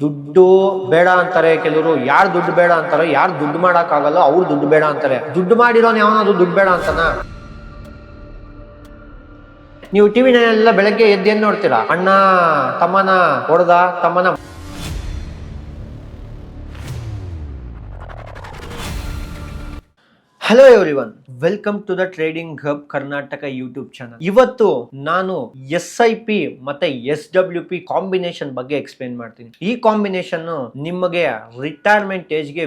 ದುಡ್ಡು ಬೇಡ ಅಂತಾರೆ ಕೆಲವರು. ಯಾರು ದುಡ್ಡು ಬೇಡ ಅಂತಾರೋ, ಯಾರು ದುಡ್ಡು ಮಾಡಕ್ ಆಗಲ್ಲ ಅವ್ರು ದುಡ್ಡು ಬೇಡ ಅಂತಾರೆ. ದುಡ್ಡು ಮಾಡಿರೋನ್ ಯಾವನಾದ್ರು ದುಡ್ಡು ಬೇಡ ಅಂತನ? ನೀವು ಟಿವಿನೆಲ್ಲ ಬೆಳಗ್ಗೆ ಎದ್ದೇನ್ ನೋಡ್ತೀರಾ? ಅಣ್ಣ ತಮ್ಮನ ಹೊಡೆದ, ತಮ್ಮನ. Hello everyone, welcome to the trading hub Karnataka YouTube channel. ಇವತ್ತು ನಾನು SIP ಮತ್ತೆ SWP ಕಾಂಬಿನೇಷನ್ ಬಗ್ಗೆ ಎಕ್ಸ್ಪ್ಲೇನ್ ಮಾಡ್ತೀನಿ. ಈ ಕಾಂಬಿನೇಷನ್ ನಿಮಗೆ ರಿಟೈರ್ಮೆಂಟ್ ಏಜ್ ಗೆ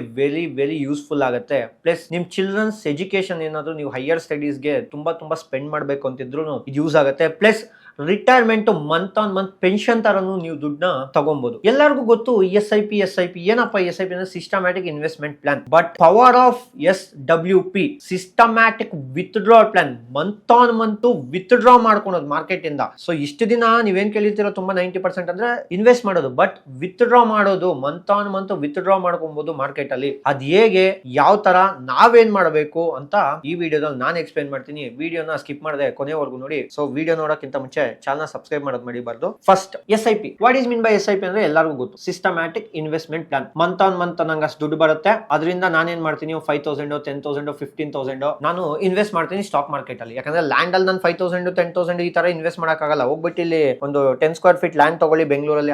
ವೆರಿ ಯೂಸ್ಫುಲ್ ಆಗುತ್ತೆ. ಪ್ಲಸ್ ನಿಮ್ ಚಿಲ್ಡ್ರನ್ಸ್ ಎಜುಕೇಶನ್ ಏನಾದ್ರು ನೀವು ಹೈಯರ್ ಸ್ಟಡೀಸ್ಗೆ ತುಂಬಾ ಸ್ಪೆಂಡ್ ಮಾಡ್ಬೇಕು ಅಂತಿದ್ರು ಇದು ಯೂಸ್ ಆಗುತ್ತೆ. Plus retirement month on month pension ತರನು ನೀವು ದುಡ್ಡನ್ನ ತಗೊಬಹುದು. ಎಲ್ಲರಿಗೂ ಗೊತ್ತು SIP ಏನಪ್ಪ SIP ಅಂದ್ರೆ systematic investment plan. But power of SWP systematic withdrawal plan, month on month withdraw ಮಾಡ್ಕೊಳೋದು ಮಾರ್ಕೆಟ್ ಇಂದ. ಸೊ ಇಷ್ಟು ದಿನ ನೀವೇನ್ ಕೇಳಿರ್ತೀರೋ ತುಂಬಾ 90% ಅಂದ್ರೆ ಇನ್ವೆಸ್ಟ್ ಮಾಡೋದು, ಬಟ್ ವಿತ್ಡ್ರಾ ಮಾಡೋದು ಮಂತ್ ಆನ್ ಮಂತ್ ವಿತ್ಡ್ರಾ ಮಾಡ್ಕೊಬಹುದು ಮಾರ್ಕೆಟ್ ಅಲ್ಲಿ. ಅದ್ ಹೇಗೆ, ಯಾವ ತರ, ನಾವೇನ್ ಮಾಡಬೇಕು ಅಂತ ಈ ವಿಡಿಯೋದಲ್ಲಿ ನಾನು ಎಕ್ಸ್ಪ್ಲೇನ್ ಮಾಡ್ತೀನಿ. ವಿಡಿಯೋನ ಸ್ಕಿಪ್ ಮಾಡದೆ ಕೊನೆವರೆಗೂ ನೋಡಿ. ಸೊ ವಿಡಿಯೋ ನೋಡೋಕ್ಕಿಂತ ಮುಂಚೆ ಚಾನಲ್ ಸಬ್ಸ್ಕ್ರೈಬ್ ಮಾಡೋದು ಮರಿಬಾರ್ದು. First SIP, what is mean by SIP ಅಂದ್ರೆ ಎಲ್ಲರಿಗೂ ಗೊತ್ತು, systematic investment plan. Month on month ನಂಗೆ ಅಷ್ಟು ದುಡ್ಡು ಬರುತ್ತೆ, ಅದರಿಂದ ನಾನೇನ್ ಮಾಡ್ತೀನಿ 5,000 10,000 15,000 ನಾನು ಇನ್ವೆಸ್ಟ್ ಮಾಡ್ತೀನಿ ಸ್ಟಾಕ್ ಮಾರ್ಕೆಟ್ ಅಲ್ಲಿ. ಯಾಕಂದ್ರೆ ಲ್ಯಾಂಡ್ ಅಲ್ಲಿ ನಾನು 5,000 10,000 ಈ ತರ ಇನ್ವೆಸ್ಟ್ ಮಾಡಕ್ ಆಗಲ್ಲ. ಹೋಗ್ಬಿಟ್ಟು ಇಲ್ಲಿ ಒಂದು 10 ಸ್ಕ್ವೇರ್ ಫೀಟ್ ಲ್ಯಾಂಡ್ ತಗೊಳ್ಳಿ ಬೆಂಗಳೂರಲ್ಲಿ,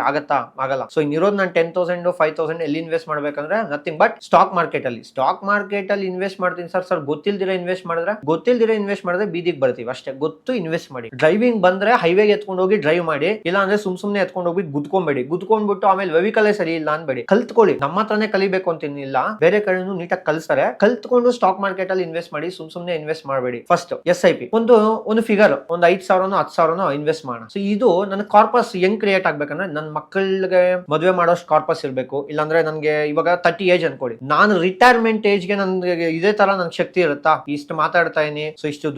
ಆಗಲ್ಲ. ಸೊ ಇನ್ನಿರೋದು ನಾನು 10,000 5,000 ಎಲ್ಲಿ ಇನ್ವೆಸ್ಟ್ ಮಾಡ್ಬೇಕಂದ್ರೆ ನಥಿಂಗ್ ಬಟ್ ಸ್ಟಾಕ್ ಮಾರ್ಕೆಟ್ ಅಲ್ಲಿ. ಸ್ಟಾಕ್ ಮಾರ್ಕೆಟ್ ಅಲ್ಲಿ ಇನ್ವೆಸ್ಟ್ ಮಾಡ್ತೀನಿ ಸರ್ ಗೊತ್ತಿಲ್ದಿರ ಇನ್ವೆಸ್ಟ್ ಮಾಡಿದ್ರೆ ಬೀದಿಗೆ ಬರ್ತೀವಿ ಅಷ್ಟೇ. ಗೊತ್ತು ಇನ್ವೆಸ್ಟ್ ಮಾಡಿ. ಡ್ರೈವಿಂಗ್ ಬಂದ್ರೆ ಹೈವೇಗೆ ಎತ್ಕೊಂಡು ಹೋಗಿ ಡ್ರೈವ್ ಮಾಡಿ, ಇಲ್ಲ ಅಂದ್ರೆ ಸುಮ್ನೆ ಎತ್ಕೊಂಡು ಹೋಗಿ ಗುದ್ಕೊಂಡ್ಬಿಟ್ಟು ಆಮೇಲೆ ವೆಹಿಕಲ್ ಸರಿ ಇಲ್ಲ ಅನ್ಬೇಡಿ. ಕಲ್ತ್ಕೊಳ್ಳಿ. ನಮ್ಮ ಹತ್ರನೇ ಕಲಿಬೇಕು ಅಂತಿಲ್ಲ, ಬೇರೆ ಕಡೆನೂ ನೀಟಾಗಿ ಕಲಿಸ್ತಾರೆ. ಕಲ್ತ್ಕೊಂಡು ಸ್ಟಾಕ್ ಮಾರ್ಕೆಟ್ ಅಲ್ಲಿ ಇನ್ವೆಸ್ಟ್ ಮಾಡಿ, ಸುಮ್ನೆ ಇನ್ವೆಸ್ಟ್ ಮಾಡಬೇಡಿ. ಫಸ್ಟ್ SIP ಒಂದು ಫಿಗರ್, ಒಂದು 5,000 10,000 ಇನ್ವೆಸ್ಟ್ ಮಾಡೋಣ. ಸೊ ಇದು ನನ್ನ ಕಾರ್ಪಸ್ ಹೆಂಗ್ ಕ್ರಿಯೇಟ್ ಆಗ್ಬೇಕಂದ್ರೆ, ನನ್ನ ಮಕ್ಕಳಿಗೆ ಮದುವೆ ಮಾಡೋಷ್ಟು ಕಾರ್ಪಸ್ ಇರ್ಬೇಕು. ಇಲ್ಲಾಂದ್ರೆ ನನ್ಗೆ ಇವಾಗ 30 ಏಜ್ ಅನ್ಕೊಳ್ಳಿ, ನಾನು ರಿಟೈರ್ಮೆಂಟ್ ಏಜ್ ಗೆ ನನ್ಗೆ ಇದೇ ತರ ನನ್ ಶಕ್ತಿ ಇರುತ್ತಾ, ಇಷ್ಟು ಮಾತಾಡ್ತಾ ಇದೀನಿ, ಸೊ ಇಷ್ಟು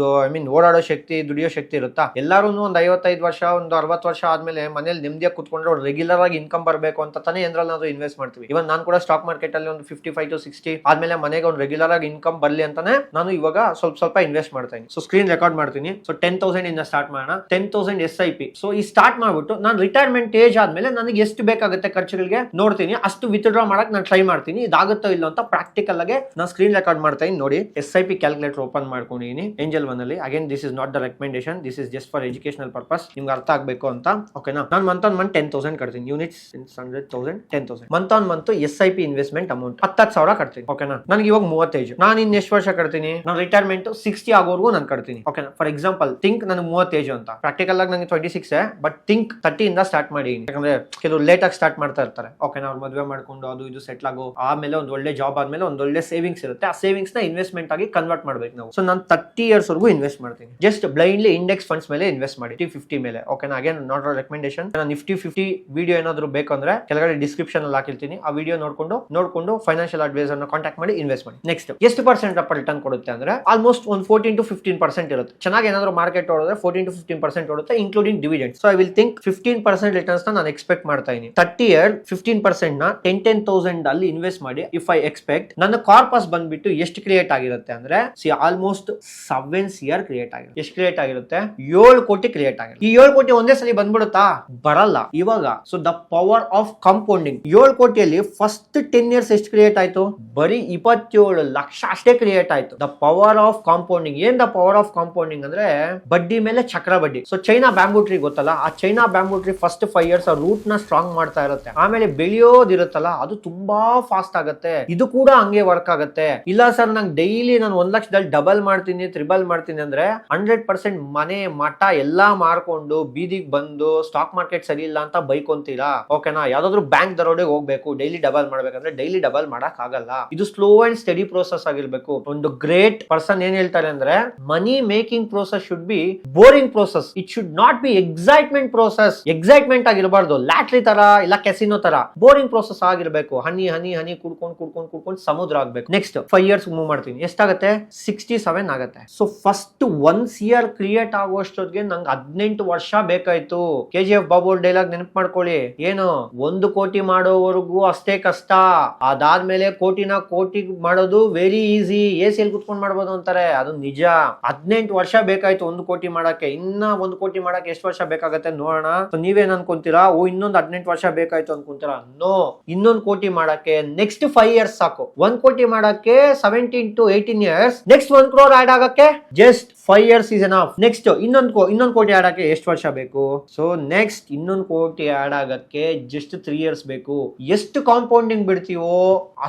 ಓಡಾಡೋ ಶಕ್ತಿ, ದುಡಿಯೋ ಶಕ್ತಿ ಇರುತ್ತಾ? ಎಲ್ಲಾರು ಒಂದು 55 ವರ್ಷ, ಒಂದು 60 ವರ್ಷ ಆದ್ಮೇಲೆ ಮನೇಲಿ ನೆಮ್ಮದಿಯಾಗಿ ಕುತ್ಕೊಂಡ್ರೆ ರೆಗ್ಯುಲರ್ ಆಗಿ ಇನ್ಕಮ್ ಬರಬೇಕು ಅಂತ ತಾನೇ ಏನ್ರಲ್ಲಿ ನಾವು ಇನ್ವೆಸ್ಟ್ ಮಾಡ್ತೀವಿ. ಇವನ್ ನಾನು ಕೂಡ ಸ್ಟಾಕ್ ಮಾರ್ಕೆಟ್ ಅಲ್ಲಿ ಒಂದು 55 to 60 ಆದ್ಮೇಲೆ ಮನೆಗೆ ಒಂದು ರೆಗ್ಯುಲರ್ ಆಗಿ ಇನ್ಕಮ್ ಬರ್ಲಿ ಅಂತಾನೆ ನಾನು ಇವಾಗ ಸ್ವಲ್ಪ ಇನ್ವೆಸ್ಟ್ ಮಾಡ್ತಾ ಇದ್ದೀನಿ. ಸೊ ಸ್ಕ್ರೀನ್ ರೆಕಾರ್ಡ್ ಮಾಡ್ತೀನಿ. ಸೊ 10,000 ಇಂದ ಸ್ಟಾರ್ಟ್ ಮಾಡೋಣ. 10,000 SIP. ಸೊ ಈ ಸ್ಟಾರ್ಟ್ ಮಾಡ್ಬಿಟ್ಟು ನಾನು ರಿಟೈರ್ಮೆಂಟ್ ಏಜ್ ಆದ್ಮೇಲೆ ನನಗೆ ಎಷ್ಟು ಬೇಕಾಗುತ್ತೆ ಖರ್ಚುಗಳಿಗೆ ನೋಡ್ತೀನಿ, ಅಷ್ಟು ವಿತ್ಡ್ರಾ ಮಾಡಕ್ ನಾನು ಟ್ರೈ ಮಾಡ್ತೀನಿ. ಇದಾಗುತ್ತೋ ಇಲ್ಲ ಅಂತ ಪ್ರಾಕ್ಟಿಕಲ್ ಆಗಿ ನಾನು ಸ್ಕ್ರೀನ್ ರೆಕಾರ್ಡ್ ಮಾಡ್ತಾ ಇದ್ದೀನಿ ನೋಡಿ. SIP ಕ್ಯಾಲ್ಕುಲೇಟರ್ ಓಪನ್ ಮಾಡ್ಕೊಂಡಿದ್ದೀನಿ Angel One ಅಲ್ಲಿ. Again this is not the recommendation, this is just for educational purpose, ನಿಮ್ಗೆ ಅರ್ಥ ಆಗ್ಬೇಕು ಅಂತ. ಓಕೆನಾ? ನಾನು ಮಂತ್ ಆನ್ ಮಂತ್ 10,000 ಕಟ್ತೀನಿ. Units 100,000 10,000 month on month SIP investment amount 10,000 ಕಟ್ತೀನಿ. ಓಕೆನಾ? ನನಗೆ ಇವಾಗ 35, ನಾನು ಇನ್ನು ಎಷ್ಟು ವರ್ಷ ಕಟ್ತೀನಿ? ನಾನು ರಿಟೈರ್ಮೆಂಟ್ 60 ಆಗೋವರೆಗೂ ನಾನು ಕಟ್ತೀನಿ. ಓಕೆನಾ? ಫಾರ್ ಎಕ್ಸಾಂಪಲ್ ಥಿಂಕ್ ನನಗೆ 30 ಅಂತ, ಪ್ರಾಕ್ಟಿಕಲ್ ಆಗಿ ನನಗೆ 26, ಬಟ್ ಥಿಂಕ್ 30 ಇಂದ ಸ್ಟಾರ್ಟ್ ಮಾಡಿ. ಯಾಕಂದ್ರೆ ಕೆಲವರು ಲೇಟ್ ಆಗಿ ಸ್ಟಾರ್ಟ್ ಮಾಡ್ತಾ ಇರ್ತಾರೆ. ಓಕೆನಾ? ಅವ್ರು ಮದುವೆ ಮಾಡ್ಕೊಂಡು ಅದು ಇದು ಸೆಟ್ಲ್ ಆಗೋ ಆಮೇಲೆ ಒಂದು ಒಳ್ಳೆ ಜಾಬ್ ಆದ್ಮೇಲೆ ಒಂದು ಒಳ್ಳೆ ಸೇವಿಂಗ್ಸ್ ಇರುತ್ತೆ. ಆ ಸೇವಿಂಗ್ಸ್ ನ ಇನ್ವೆಸ್ಟ್ಮೆಂಟ್ ಆಗಿ ಕನ್ವರ್ಟ್ ಮಾಡ್ಬೇಕು ನಾವು. ಸೊ ನಾನು 30 ಇಯರ್ಸ್ ವರೆಗೂ ಇನ್ವೆಸ್ಟ್ ಮಾಡ್ತೀನಿ. ಜಸ್ಟ್ ಬ್ಲೈಂಡ್ಲಿ ಇಂಡೆಕ್ಸ್ ಫಂಡ್ಸ್ ಮೇಲೆ ಇನ್ವೆಸ್ಟ್ ಮಾಡಿ, 50 ಮೇಲೆ. ಓಕೆನಾ? Again not recommendation. Nifty 50 video ಏನಾದ್ರು ಬೇಕಂದ್ರೆ ಕೆಳಗಡೆ ಡಿಸ್ಕ್ರಿಪ್ಷನ್ ಅಲ್ಲಿ ಹಾಕಿರ್ತೀನಿ. ಆ ವಿಡಿಯೋ ನೋಡ್ಕೊಂಡು ಫೈನಾನ್ಷಿಯಲ್ ಅಡ್ವೈಸರ್ ನ ಕಾಂಟ್ಯಾಕ್ಟ್ ಮಾಡಿ ಇನ್ವೆಸ್ಟ್ ಮಾಡಿ. ನೆಕ್ಸ್ಟ್ ಎಷ್ಟು ಪರ್ಸೆಂಟ್ ರಿಟರ್ನ್ ಕೊಡುತ್ತೆ ಅಂದ್ರೆ ಆಲ್ಮೋಸ್ಟ್ ಒಂದು 14 to 15% ಇರುತ್ತೆ. ಚೆನ್ನಾಗಿ ಏನಾದ್ರು ಮಾರ್ಕೆಟ್ ಓಡಿದ್ರೆ 14 to 15% ಓಡುತ್ತೆ, including dividend. So I will think 15% returns ನಾನು ಎಕ್ಸ್ಪೆಕ್ಟ್ ಮಾಡ್ತಾ ಇದೀನಿ. 30 ಇಯರ್ 15% ನ 10,000 ಅಲ್ಲಿ ಇನ್ವೆಸ್ಟ್ ಮಾಡಿ. ಇಫ್ ಐ ಎಕ್ಸ್ಪೆಕ್ಟ್ ನನ್ನ ಕಾರ್ಪಸ್ ಬಂದ್ಬಿಟ್ಟು ಎಷ್ಟು ಕ್ರಿಯೇಟ್ ಆಗಿರುತ್ತೆ ಅಂದ್ರೆ ಆಲ್ಮೋಸ್ಟ್ 7 CR ಕ್ರಿಯೇಟ್ ಆಗಿರುತ್ತೆ. ಎಷ್ಟು ಕ್ರಿಯೇಟ್ ಆಗಿರುತ್ತೆ? 7 ಕೋಟಿ ಕ್ರಿಯೇಟ್ ಆಗಿರುತ್ತೆ. ಈ 7 ಕೋಟಿ ಒಂದೇ ಸಲ ಬಂದ್ಬಿಡುತ್ತಾ? ಬರಲ್ಲ ಇವಾಗ. So the power of compounding. 7 ಕೋಟಿಯಲ್ಲಿ ಫಸ್ಟ್ 10 ಇಯರ್ಸ್ ಎಷ್ಟು ಕ್ರಿಯೇಟ್ ಆಯ್ತು? ಬರೀ 27 ಲಕ್ಷ ಅಷ್ಟೇ ಕ್ರಿಯೇಟ್ ಆಯ್ತು. The power of compounding. ಏನ್ ದ ಪವರ್ ಆಫ್ ಕಾಂಪೌಂಡಿಂಗ್ ಅಂದ್ರೆ ಬಡ್ಡಿ ಮೇಲೆ ಚಕ್ರ ಬಡ್ಡಿ. ಸೊ ಚೈನಾ ಬ್ಯಾಂಬೂ ಟ್ರೀ ಗೊತ್ತಲ್ಲ, ಆ China bamboo tree first 5 years ಆ ರೂಟ್ ನ ಸ್ಟ್ರಾಂಗ್ ಮಾಡ್ತಾ ಇರುತ್ತೆ. ಆಮೇಲೆ ಬೆಳೆಯೋದಿರುತ್ತಲ್ಲ ಅದು ತುಂಬಾ ಫಾಸ್ಟ್ ಆಗುತ್ತೆ. ಇದು ಕೂಡ ಹಂಗೆ ವರ್ಕ್ ಆಗುತ್ತೆ. ಇಲ್ಲ ಸರ್ ನಂಗೆ ಡೈಲಿ ನಾನು 1 ಲಕ್ಷದಲ್ಲಿ ಡಬಲ್ ಮಾಡ್ತೀನಿ, ತ್ರಿಬಲ್ ಮಾಡ್ತೀನಿ ಅಂದ್ರೆ 100% ಮನೆ ಮಠ ಎಲ್ಲಾ ಮಾರ್ಕೊಂಡು ಬೀದಿಗೆ ಬಂದು ಸ್ಟಾಕ್ ಮಾರ್ಕೆಟ್ ಸರಿ ಇಲ್ಲ ಅಂತ ಬೈಕೊಂತೀರಾ. ಓಕೆನಾ? ಯಾವ್ದಾದ್ರು ಬ್ಯಾಂಕ್ ದರೋಡೆಗೆ ಹೋಗ್ಬೇಕು, ಡೈಲಿ ಡಬಲ್ ಮಾಡ್ಬೇಕಂದ್ರೆ ಡೈಲಿ ಡಬಲ್ ಮಾಡಕ್ ಆಗಲ್ಲ. ಇದು ಸ್ಲೋ ಅಂಡ್ ಸ್ಟಡಿ ಪ್ರೋಸೆಸ್ ಆಗಿರ್ಬೇಕು. ಒಂದು ಗ್ರೇಟ್ ಪರ್ಸನ್ ಏನ್ ಹೇಳ್ತಾರೆ ಅಂದ್ರೆ, money making process should be boring process, it should not be excitement process. Excitement ಆಗಿರಬಾರ್ದು, ಲ್ಯಾಟ್ರಿ ತರ ಇಲ್ಲ ಕೆಸಿನೋ ತರ. ಬೋರಿಂಗ್ ಪ್ರೋಸೆಸ್ ಆಗಿರ್ಬೇಕು. ಹನಿ ಕುಡ್ಕೊಂಡು ಸಮುದ್ರ ಆಗ್ಬೇಕು. ನೆಕ್ಸ್ಟ್ 5 ಇಯರ್ಸ್ ಮೂವ್ ಮಾಡ್ತೀನಿ. ಎಷ್ಟಾಗುತ್ತೆ? 67 ಆಗುತ್ತೆ. ಸೊ ಫಸ್ಟ್ 1 CR ಕ್ರಿಯೇಟ್ ಆಗುವಷ್ಟೊತ್ತಿಗೆ ನಂಗೆ 18 ವರ್ಷ ಬೇಕಾಯ್ತು. KGF ಬಾಬು ಡೈಲಾಗ್ ನೆನಪು ಮಾಡ್ಕೊಳ್ಳಿ, ಏನು 1 ಕೋಟಿ ಮಾಡೋವರೆಗೂ ಅಷ್ಟೇ ಕಷ್ಟ, ಅದಾದ್ಮೇಲೆ ಕೋಟಿ ಮಾಡೋದು ವೆರಿ ಈಸಿ, ಎಲ್ಲಿ ಕುತ್ಕೊಂಡ್ ಮಾಡ್ಬೋದು ಅಂತಾರೆ. ಅದು ನಿಜ. 18 ವರ್ಷ ಬೇಕಾಯ್ತು 1 ಕೋಟಿ ಮಾಡಕ್ಕೆ. ಇನ್ನ 1 ಕೋಟಿ ಮಾಡಕ್ಕೆ ಎಷ್ಟು ವರ್ಷ ಬೇಕಾಗತ್ತೆ ನೋಡೋಣ. ನೀವೇನ್ ಅನ್ಕೊಂತೀರಾ, ಇನ್ನೊಂದು 18 ವರ್ಷ ಬೇಕಾಯ್ತು ಅನ್ಕೊಂತೀರಾ? ನೋ, ಇನ್ನೊಂದು ಕೋಟಿ ಮಾಡಕ್ಕೆ ನೆಕ್ಸ್ಟ್ 5 ಇಯರ್ಸ್ ಸಾಕು. 1 ಕೋಟಿ ಮಾಡಕ್ಕೆ 17 to 18 years. Next 1 crore add ಆಗಕ್ಕೆ just 5 years is enough. Next ಇನ್ನೊಂದು ಕೋಟಿ ಆಡ್ ಆಗಕ್ಕೆ ಎಷ್ಟು ವರ್ಷ ಬೇಕು? ಸೊ ನೆಕ್ಸ್ಟ್ ಇನ್ನೊಂದು ಕೋಟಿ ಆಡ್ ಆಗಕ್ಕೆ ಜಸ್ಟ್ 3 ಇಯರ್ಸ್ ಬೇಕು. ಎಷ್ಟು ಕಾಂಪೌಂಡಿಂಗ್ ಬಿಡ್ತೀವೋ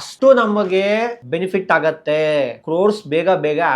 ಅಷ್ಟು ನಮಗೆ ಬೆನಿಫಿಟ್ ಆಗತ್ತೆ, ಕ್ರೋರ್ಸ್ ಬೇಗ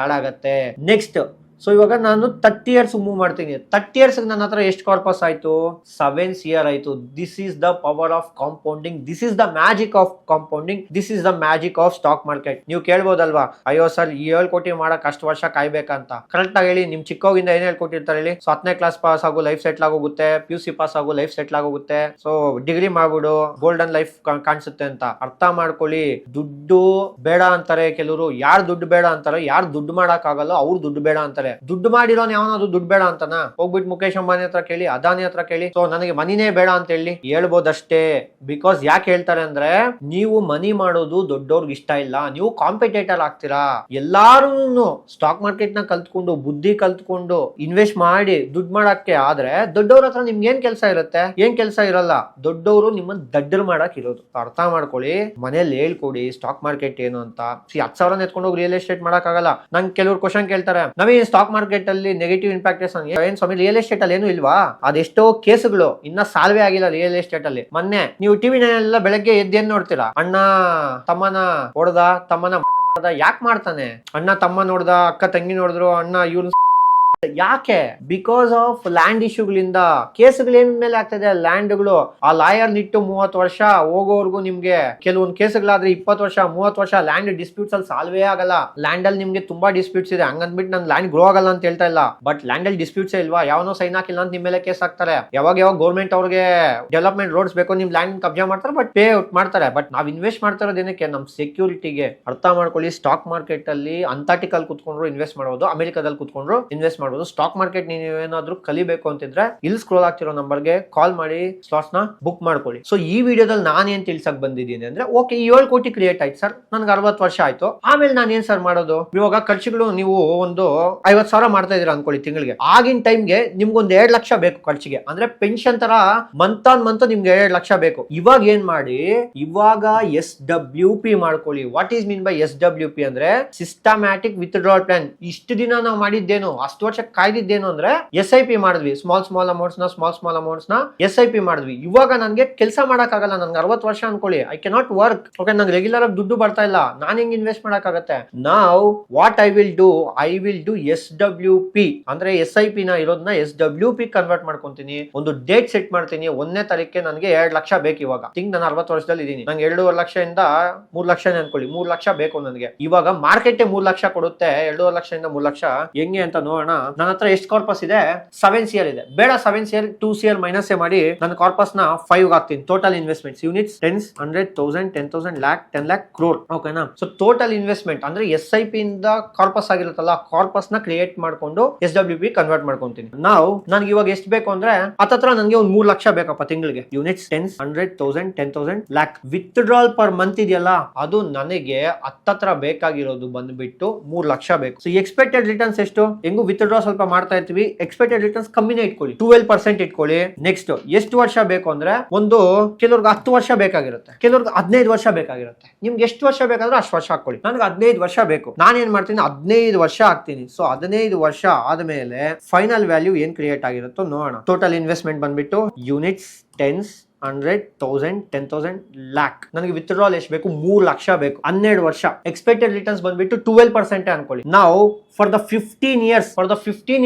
ಆಡ್ ಆಗತ್ತೆ. ನೆಕ್ಸ್ಟ್ ಸೊ ಇವಾಗ ನಾನು 30 ಇಯರ್ಸ್ ಮೂವ್ ಮಾಡ್ತೀನಿ. 30 ಇಯರ್ಸ್ ನನ್ನ ಹತ್ರ ಎಷ್ಟು ಕಾರ್ಪಸ್ ಆಯ್ತು? 7 CR ಆಯ್ತು. This is the power of compounding, this is the magic of compounding, this is the magic of stock market. ನೀವು ಕೇಳ್ಬೋದಲ್ವಾ, ಅಯ್ಯೋ ಸರ್ 7 ಕೋಟಿ ಮಾಡಕ್ ಅಷ್ಟು ವರ್ಷ ಕಾಯ್ಬೇಕಂತ. ಕರೆಕ್ಟ್ ಆಗಿ ಹೇಳಿ, ನಿಮ್ ಚಿಕ್ಕೋಗಿಂದ ಏನ್ ಹೇಳ್ಕೊಟ್ಟಿರ್ತಾರೆ ಹೇಳಿ? ಸೊ 10ನೇ ಕ್ಲಾಸ್ ಪಾಸ್ ಆಗು, ಲೈಫ್ ಸೆಟ್ಲ್ ಆಗೋಗುತ್ತೆ. PUC ಪಾಸ್ ಆಗು, ಲೈಫ್ ಸೆಟ್ಲ್ ಆಗೋಗುತ್ತೆ. ಸೊ ಡಿಗ್ರಿ ಮಾಡ್ಬಿಡು, ಗೋಲ್ಡನ್ ಲೈಫ್ ಕಾಣಿಸುತ್ತೆ ಅಂತ. ಅರ್ಥ ಮಾಡ್ಕೊಳ್ಳಿ, ದುಡ್ಡು ಬೇಡ ಅಂತಾರೆ ಕೆಲವರು. ಯಾರು ದುಡ್ಡು ಬೇಡ ಅಂತಾರೆ? ಯಾರು ದುಡ್ಡು ಮಾಡಕ್ ಆಗಲ್ಲ ಅವ್ರು ದುಡ್ಡು ಬೇಡ ಅಂತಾರೆ. ದುಡ್ಡು ಮಾಡಿರೋನ್ ಯಾವನಾದ್ರು ದುಡ್ಡು ಬೇಡ ಅಂತಾನ? ಹೋಗ್ಬಿಟ್ಟು ಮುಖೇಶ್ ಅಂಬಾನಿ ಹತ್ರ ಕೇಳಿ, ಅದಾನಿ ಹತ್ರ ಕೇಳಿ, ಸೊ ನನಗೆ ಮನಿನೇ ಬೇಡ ಅಂತ ಹೇಳಿ ಹೇಳ್ಬೋದಷ್ಟೇ. ಬಿಕಾಸ್ ಯಾಕೆ ಹೇಳ್ತಾರೆ ಅಂದ್ರೆ, ನೀವು ಮನಿ ಮಾಡೋದು ದೊಡ್ಡವ್ರಿಗೆ ಇಷ್ಟ ಇಲ್ಲ, ನೀವು ಕಾಂಪಿಟೇಟರ್ ಆಗ್ತೀರಾ. ಎಲ್ಲಾರು ಸ್ಟಾಕ್ ಮಾರ್ಕೆಟ್ ನ ಕಲ್ತ್ಕೊಂಡು, ಬುದ್ಧಿ ಕಲ್ತ್ಕೊಂಡು ಇನ್ವೆಸ್ಟ್ ಮಾಡಿ ದುಡ್ಡು ಮಾಡಕ್ಕೆ ಆದ್ರೆ, ದೊಡ್ಡವ್ರ ಹತ್ರ ನಿಮ್ಗೆ ಏನ್ ಕೆಲಸ ಇರುತ್ತೆ? ಏನ್ ಕೆಲಸ ಇರಲ್ಲ. ದೊಡ್ಡವರು ನಿಮ್ಮನ್ನ ದಡ್ಡರು ಮಾಡಕ್ ಇರೋದು. ಅರ್ಥ ಮಾಡ್ಕೊಳ್ಳಿ. ಮನೇಲಿ ಹೇಳ್ಕೊಡಿ ಸ್ಟಾಕ್ ಮಾರ್ಕೆಟ್ ಏನು ಅಂತ. 10,000 ಎತ್ಕೊಂಡು ಹೋಗಿ ರಿಯಲ್ ಎಸ್ಟೇಟ್ ಮಾಡಕ್ ಆಗಲ್ಲ. ನಂಗೆ ಕೆಲವರು ಕ್ವಶನ್ ಕೇಳ್ತಾರೆ, ನಮಗೆ ಸ್ಟಾಕ್ ಮಾರ್ಕೆಟ್ ಅಲ್ಲಿ ನೆಗೆಟಿವ್ ಇಂಪ್ಯಾಕ್ಟ್ ಏನ್ ಸ್ವಾಮಿ, ರಿಯಲ್ ಎಸ್ಟೇಟ್ ಅಲ್ಲಿ ಏನು ಇಲ್ವಾ? ಅದೆಷ್ಟೋ ಕೇಸುಗಳು ಇನ್ನ ಸಾಲ್ವೆ ಆಗಿಲ್ಲ ರಿಯಲ್ ಎಸ್ಟೇಟ್ ಅಲ್ಲಿ. ಮೊನ್ನೆ ನೀವು ಟಿವಿ ಎಲ್ಲ ಬೆಳಗ್ಗೆ ಎದ್ದೇನ್ ನೋಡ್ತೀರಾ? ಅಣ್ಣ ತಮ್ಮನ ಹೊಡೆದ, ತಮ್ಮನ ಯಾಕೆ ಮಾಡ್ತಾನೆ? ಅಣ್ಣ ತಮ್ಮ ನೋಡ್ದ, ಅಕ್ಕ ತಂಗಿ ನೋಡಿದ್ರು, ಅಣ್ಣ ಇವ್ರು ಯಾಕೆ? ಬಿಕಾಸ್ ಆಫ್ ಲ್ಯಾಂಡ್ ಇಶ್ಯೂಗಳಿಂದ. ಕೇಸ್ಗಳು ಏನ್ ಮೇಲೆ ಆಗ್ತದೆ? ಲ್ಯಾಂಡ್ಗಳು. ಆ ಲಾಯರ್ ನಿಟ್ಟು 30 ವರ್ಷ ಹೋಗೋವರೆಗೂ ನಿಮ್ಗೆ ಕೆಲವೊಂದು ಕೇಸ್ಗಳಾದ್ರೆ 20 ವರ್ಷ 30 ವರ್ಷ ಲ್ಯಾಂಡ್ ಡಿಸ್ಪ್ಯೂಟ್ಸ್ ಅಲ್ಲಿ ಸಾಲ್ವೇ ಆಗಲ್ಲ. ಲ್ಯಾಂಡ್ ಅಲ್ಲಿ ನಿಮ್ಗೆ ತುಂಬಾ ಡಿಸ್ಪ್ಯೂಟ್ಸ್ ಇದೆ, ಹಂಗಂದ್ಬಿಟ್ಟು ನಾನು ಲ್ಯಾಂಡ್ ಗ್ರೋ ಆಗಲ್ಲ ಅಂತ ಹೇಳ್ತಾ ಇಲ್ಲ. ಬಟ್ ಲ್ಯಾಂಡ್ ಅಲ್ಲಿ ಡಿಸ್ಪ್ಯೂಟ್ಸ್ ಇಲ್ವಾ? ಯಾವನೋ ಸೈನ್ ಹಾಕಿಲ್ಲ ಅಂತ ನಿಮ್ ಮೇಲೆ ಕೇಸ್ ಹಾಕ್ತಾರೆ. ಯಾವಾಗ ಗೌರ್ಮೆಂಟ್ ಅವ್ರಿಗೆ ಡೆವಲಪ್ಮೆಂಟ್ ರೋಡ್ಸ್ ಬೇಕು, ನಿಮ್ ಲ್ಯಾಂಡ್ ಕಬ್ಜಾ ಮಾಡ್ತಾರೆ, ಬಟ್ ಪೇ ಔಟ್ ಮಾಡ್ತಾರೆ. ಬಟ್ ನಾವ್ ಇನ್ವೆಸ್ಟ್ ಮಾಡ್ತಾ ಇರೋದು ಏನಕ್ಕೆ? ನಮ್ ಸೆಕ್ಯೂರಿಟಿಗೆ. ಅರ್ಥ ಮಾಡ್ಕೊಳ್ಳಿ. ಸ್ಟಾಕ್ ಮಾರ್ಕೆಟ್ ಅಲ್ಲಿ ಅಂಟಾರ್ಟಿಕಲ್ ಕುತ್ಕೊಂಡ್ರು ಇನ್ವೆಸ್ಟ್ ಮಾಡಬಹುದು, ಅಮೆರಿಕಾದಲ್ಲಿ ಕುತ್ಕೊಂಡ್ರು ಇನ್ವೆಸ್ಟ್ ಮಾಡಬಹುದು. ಸ್ಟಾಕ್ ಮಾರ್ಕೆಟ್ ನೀವೇನಾದ್ರೂ ಕಲಿಬೇಕು ಅಂತಿದ್ರೆ ಇಲ್ಲಿ ಸ್ಕ್ರೋಲ್ ಆಗ್ತಿರೋ ನಂಬರ್ಗೆ ಕಾಲ್ ಮಾಡಿ ಸ್ಲಾಟ್ಸ್ ನ ಬುಕ್ ಮಾಡ್ಕೊಳ್ಳಿ. ಸೊ ಈ ವಿಡಿಯೋದಲ್ಲಿ ನಾನು ಏನ್ ತಿಳ್ಸಕ್ ಬಂದಿದ್ದೀನಿ ಅಂದ್ರೆ, ಓಕೆ 7 ಕೋಟಿ ಕ್ರಿಯೇಟ್ ಆಯ್ತು ಸರ್, ನನ್ಗೆ 60 ವರ್ಷ ಆಯ್ತು, ಆಮೇಲೆ ನಾನು ಏನ್ ಸರ್ ಮಾಡೋದು? ಇವಾಗ ಖರ್ಚುಗಳು ನೀವು ಒಂದು 50,000 ಮಾಡ್ತಾ ಇದೀರ ಅನ್ಕೊಳ್ಳಿ ತಿಂಗಳಿಗೆ. ಆಗಿನ ಟೈಮ್ಗೆ ನಿಮ್ಗೊಂದು 2 ಲಕ್ಷ ಬೇಕು ಖರ್ಚಿಗೆ. ಅಂದ್ರೆ ಪೆನ್ಷನ್ ತರ ಮಂತ್ ಆನ್ ಮಂತ್ ನಿಮ್ಗೆ 2 ಲಕ್ಷ ಬೇಕು. ಇವಾಗ ಏನ್ ಮಾಡಿ, ಇವಾಗ SWP ಮಾಡ್ಕೊಳ್ಳಿ. What is mean by SWP ಅಂದ್ರೆ ಸಿಸ್ಟಮ್ಯಾಟಿಕ್ ವಿತ್ಡ್ರಾವಲ್ ಪ್ಲಾನ್. ಇಷ್ಟು ದಿನ ನಾವು ಮಾಡಿದ್ದೇನು, ಅಷ್ಟು ವರ್ಷ ಕಾಯ್ದಿದ್ದೇನು ಅಂದ್ರೆ SIP ಮಾಡಿದ್ವಿ. ಸ್ಮಾಲ್ ಅಮೌಂಟ್ಸ್ ನ SIP ಮಾಡಿದ್ವಿ. ಇವಾಗ ನನ್ಗೆ ಕೆಲಸ ಮಾಡಕ್ ಆಗಲ್ಲ, ನನ್ಗೆ 60 ವರ್ಷ ಅನ್ಕೊಳ್ಳಿ, I can not work. Okay, ನಂಗೆ ರೆಗ್ಯುಲರ್ ಆಗಿ ದುಡ್ಡು ಬರ್ತಾ ಇಲ್ಲ, ನಾನು ಹೆಂಗ್ ಇನ್ವೆಸ್ಟ್ ಮಾಡಕ್ ಆಗತ್ತೆ? ನಾವ್ what I will do SWP ಅಂದ್ರೆ SIP ನ ಇರೋದನ್ನ SWP ಕನ್ವರ್ಟ್ ಮಾಡ್ಕೊಂತೀನಿ. ಒಂದು ಡೇಟ್ ಸೆಟ್ ಮಾಡ್ತೀನಿ, 1ನೇ ತಾರೀಕಿಗೆ ನನಗೆ 2 ಲಕ್ಷ ಬೇಕು. ಇವಾಗ ಥಿಂಕ್ ನಾನು 60 ವರ್ಷದಲ್ಲಿ ಇದೀನಿ, ನಂಗೆ 2.5 ಲಕ್ಷದಿಂದ 3 ಲಕ್ಷ ಅನ್ಕೊಳ್ಳಿ. 3 ಲಕ್ಷ ಬೇಕು ನನಗೆ. ಇವಾಗ ಮಾರ್ಕೆಟ್ 3 ಲಕ್ಷ ಕೊಡುತ್ತೆ. 2.5 ಲಕ್ಷದಿಂದ 3 ಲಕ್ಷ ಹೆಂಗೆ ಅಂತ ನೋಡೋಣ. ನನ್ನ ಹತ್ರ ಎಷ್ಟು ಕಾರ್ಪಸ್ ಇದೆ? 7 CR ಇದೆ. ಬೇಡ 7 CR 2 CR ಮೈನಸ್ ಮಾಡಿ ನನ್ನ ಕಾರ್ಪಸ್ ನ 5 ಹಾಕ್ತೀನಿ. Total investments units 10, 100,000, 10,000, lakh, 10 lakh, crore. ಓಕೆನಾ? ಸೊ ಟೋಟಲ್ ಇನ್ವೆಸ್ಟ್ಮೆಂಟ್ ಅಂದ್ರೆ SIP ಇಂದ ಕಾರ್ಪಸ್ ಆಗಿರುತ್ತಲ್ಲ, ಕಾರ್ಪಸ್ ನ ಕ್ರಿಯೇಟ್ ಮಾಡ್ಕೊಂಡು SWP ಕನ್ವರ್ಟ್ ಮಾಡ್ಕೊಂತೀನಿ. ನಾವು ನನ್ಗೆ ಇವಾಗ ಎಷ್ಟು ಬೇಕು ಅಂದ್ರೆ ಹತ್ತತ್ರ ನನಗೆ ಒಂದು 3 ಲಕ್ಷ ಬೇಕಪ್ಪ ತಿಂಗಳಿಗೆ. Units 10, 100,000, 10,000, lakh. Withdrawal per month ಇದೆಯಲ್ಲ, ಅದು ನನಗೆ ಹತ್ತತ್ರ ಬೇಕಾಗಿರೋದು ಬಂದ್ಬಿಟ್ಟು 3 ಲಕ್ಷ ಬೇಕು. ಸೊ ಎಕ್ಸ್ಪೆಕ್ಟೆಡ್ ರಿಟರ್ನ್ಸ್ ಎಷ್ಟು? ಹೆಂಗು ವಿತ್ಡ್ರಾ ಸ್ವಲ್ಪ ಮಾಡ್ತಾ ಇರ್ತೀವಿ, ಎಕ್ಸ್ಪೆಕ್ಟೆಡ್ ರಿಟರ್ನ್ಸ್ ಕಮ್ಮಿನೇ ಇಟ್ಕೊಳ್ಳಿ, 12% ಇಟ್ಕೊಳ್ಳಿ. ನೆಕ್ಸ್ಟ್ ಎಷ್ಟು ವರ್ಷ ಬೇಕು ಅಂದ್ರೆ, ಒಂದು ಕೆಲವ್ರಿಗೆ 10 ವರ್ಷ ಬೇಕಾಗಿರುತ್ತೆ, ಕೆಲವ್ರಿಗೆ 15 ವರ್ಷ ಬೇಕಾಗಿರುತ್ತೆ. ನಿಮ್ಗೆ ಎಷ್ಟು ವರ್ಷ ಬೇಕಾದ್ರೆ ಅಷ್ಟು ವರ್ಷ ಹಾಕೊಳ್ಳಿ. ನನಗೆ 15 ವರ್ಷ ಬೇಕು, ನಾನೇನ್ ಮಾಡ್ತೀನಿ 15 ವರ್ಷ ಹಾಕ್ತೀನಿ. ಸೊ 15 ವರ್ಷ ಆದ್ಮೇಲೆ ಫೈನಲ್ ವ್ಯಾಲ್ಯೂ ಏನ್ ಕ್ರಿಯೇಟ್ ಆಗಿರುತ್ತೋ ನೋಡೋಣ. ಟೋಟಲ್ ಇನ್ವೆಸ್ಟ್ಮೆಂಟ್ ಬಂದ್ಬಿಟ್ಟು ಯೂನಿಟ್ಸ್ 10, 100,000, 10,000, lakh. ನನಗೆ ವಿತ್ಡ್ರಾಲ್ ಎಷ್ಟು ಬೇಕು? 3 ಲಕ್ಷ ಬೇಕು. 12 ವರ್ಷ. ಎಕ್ಸ್ಪೆಕ್ಟೆಡ್ ರಿಟರ್ನ್ಸ್ ಬಂದ್ಬಿಟ್ಟು 12% ಅನ್ಕೊಳ್ಳಿ. ನಾವು ಫಾರ್ ದ 15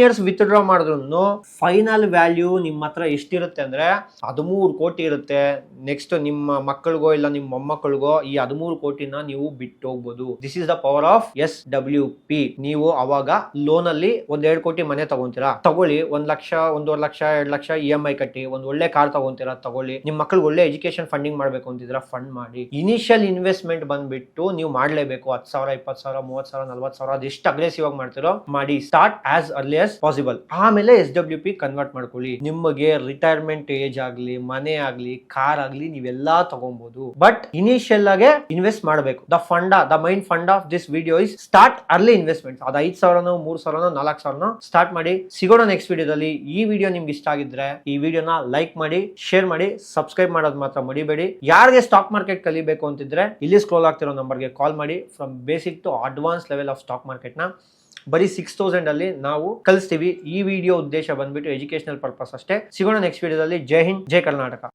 ಇಯರ್ಸ್ ವಿತ್ಡ್ರಾ ಮಾಡಿದ್ರು ಫೈನಲ್ ವ್ಯಾಲ್ಯೂ ನಿಮ್ಮ ಹತ್ರ ಎಷ್ಟಿರುತ್ತೆ ಅಂದ್ರೆ 13 ಕೋಟಿ ಇರುತ್ತೆ. ನೆಕ್ಸ್ಟ್ ನಿಮ್ಮ ಮಕ್ಕಳಿಗೋ ಇಲ್ಲ ನಿಮ್ಮ ಮೊಮ್ಮಕ್ಕಳಿಗೋ ಈ 13 ಕೋಟಿನ ನೀವು ಬಿಟ್ಟು ಹೋಗ್ಬೋದು. This is the power of SWP. ನೀವು ಅವಾಗ ಲೋನ್ ಅಲ್ಲಿ 1-2 ಕೋಟಿ ಮನೆ ತಗೊಂತೀರಾ, ತಗೊಳ್ಳಿ. 1 ಲಕ್ಷ, 1.5 ಲಕ್ಷ, 2 ಲಕ್ಷ EMI ಕಟ್ಟಿ ಒಂದು ಒಳ್ಳೆ ಕಾರ್ ತಗೊಂತೀರಾ, ತಗೊಳ್ಳಿ. ನಿಮ್ಮ ಮಕ್ಕಳಿಗೆ ಒಳ್ಳೆ ಎಜುಕೇಶನ್ ಫಂಡಿಂಗ್ ಮಾಡಬೇಕು ಅಂತಿದ್ರೆ ಫಂಡ್ ಮಾಡಿ. ಇನಿಷಿಯಲ್ ಇನ್ವೆಸ್ಟ್ಮೆಂಟ್ ಬಂದ್ಬಿಟ್ಟು ನೀವು ಮಾಡಲೇಬೇಕು. 10,000, 20,000, 30,000, 40,000 ಅದೆಷ್ಟು ಅಗ್ರೆಸಿವ್ ಆಗಿ ಮಾಡ್ತಿರೋ ಮಾಡಿ. Start as early as possible. ಆಮೇಲೆ SWP ಕನ್ವರ್ಟ್ ಮಾಡ್ಕೊಳ್ಳಿ. ನಿಮಗೆ ರಿಟೈರ್ಮೆಂಟ್ ಏಜ್ ಆಗ್ಲಿ, ಮನೆ ಆಗ್ಲಿ, ಕಾರ್ ಆಗ್ಲಿ ನೀವೆಲ್ಲಾ ತಗೊಬಹುದು. ಬಟ್ ಇನಿಷಿಯಲ್ ಆಗಿ ಇನ್ವೆಸ್ಟ್ ಮಾಡಬೇಕು. The main fund of this video is start early investment. ಅದು 5,000, 3,000, 4,000 ಸ್ಟಾರ್ಟ್ ಮಾಡಿ. ಸಿಗೋಣ ನೆಕ್ಸ್ಟ್ ವಿಡಿಯೋದಲ್ಲಿ. ಈ ವಿಡಿಯೋ ನಿಮ್ಗೆ ಇಷ್ಟ ಆಗಿದ್ರೆ ಈ ವಿಡಿಯೋನ ಲೈಕ್ ಮಾಡಿ, ಶೇರ್ ಮಾಡಿ, ಸಬ್ಸ್ಕ್ರೈಬ್ ಮಾಡೋದು ಮಾತ್ರ ಮರಿಬೇಡಿ. ಯಾರಿಗೆ ಸ್ಟಾಕ್ ಮಾರ್ಕೆಟ್ ಕಲಿಬೇಕು ಅಂತಿದ್ರೆ ಇಲ್ಲಿ ಸ್ಕ್ರೋಲ್ ಆಗ್ತಿರೋ ನಂಬರ್ಗೆ ಕಾಲ್ ಮಾಡಿ. From basic to advance level of stock market ನ ಬರೀ 6,000 ಅಲ್ಲಿ ನಾವು ಕಲಿಸ್ತೀವಿ. ಈ ವಿಡಿಯೋ ಉದ್ದೇಶ ಬಂದ್ಬಿಟ್ಟು ಎಜುಕೇಶನಲ್ ಪರ್ಪಸ್ ಅಷ್ಟೇ. ಸಿಗೋಣ ನೆಕ್ಸ್ಟ್ ವಿಡಿಯೋದಲ್ಲಿ. ಜೈ ಹಿಂದ್, ಜೈ ಕರ್ನಾಟಕ.